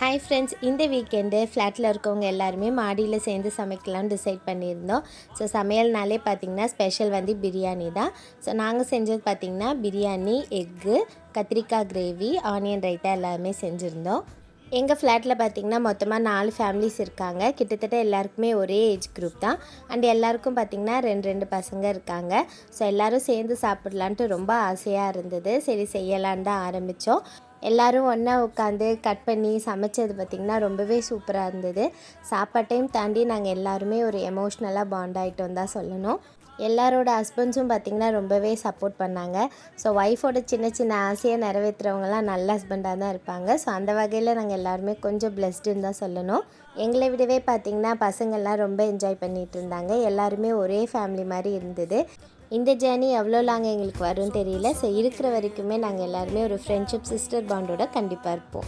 Hi friends, இந்த weekend ஃப்ளாட்டில் இருக்கவங்க எல்லாருமே மாடியில் சேர்ந்து சமைக்கலாம்னு டிசைட் பண்ணியிருந்தோம். ஸோ சமையல்னாலே பார்த்திங்கன்னா ஸ்பெஷல் வந்து பிரியாணி தான். ஸோ நாங்கள் செஞ்சது பார்த்திங்கன்னா பிரியாணி, எக்கு, கத்திரிக்காய் கிரேவி, ஆனியன் ரைத்தா எல்லாமே செஞ்சுருந்தோம். எங்கள் ஃப்ளாட்டில் பார்த்திங்கன்னா மொத்தமாக 4 ஃபேமிலிஸ் இருக்காங்க. கிட்டத்தட்ட எல்லாருக்குமே ஒரே ஏஜ் குரூப் தான். அண்ட் எல்லாருக்கும் பார்த்திங்கன்னா 2 பசங்க இருக்காங்க. ஸோ எல்லோரும் சேர்ந்து சாப்பிட்லான்ட்டு ரொம்ப ஆசையாக இருந்தது. சரி செய்யலான்னு தான் ஆரம்பித்தோம். எல்லோரும் ஒன்றா உட்காந்து கட் பண்ணி சமைச்சது பார்த்திங்கன்னா ரொம்பவே சூப்பராக இருந்தது. சாப்பாட்டையும் தாண்டி நாங்கள் எல்லாருமே ஒரு எமோஷ்னலாக பாண்ட் ஆகிட்டோம் தான் சொல்லணும். எல்லாரோட ஹஸ்பண்ட்ஸும் பார்த்திங்கன்னா ரொம்பவே சப்போர்ட் பண்ணாங்க. ஸோ ஒய்ஃபோட சின்ன சின்ன ஆசையை நிறைவேற்றுறவங்களாம் நல்ல ஹஸ்பண்டாக தான் இருப்பாங்க. ஸோ அந்த வகையில் நாங்கள் எல்லாருமே கொஞ்சம் பிளெஸ்டுன்னு தான் சொல்லணும். எங்களை விடவே பார்த்திங்கன்னா பசங்கள்லாம் ரொம்ப என்ஜாய் பண்ணிகிட்டு இருந்தாங்க. எல்லாருமே ஒரே ஃபேமிலி மாதிரி இருந்தது. இந்த ஜேர்னி எவ்வளோ லாங் எங்களுக்கு வரும்னு தெரியல. ஸோ இருக்கிற வரைக்குமே நாங்கள் எல்லாருமே ஒரு ஃப்ரெண்ட்ஷிப் சிஸ்டர் பாண்டோட கண்டிப்பாக இருப்போம்.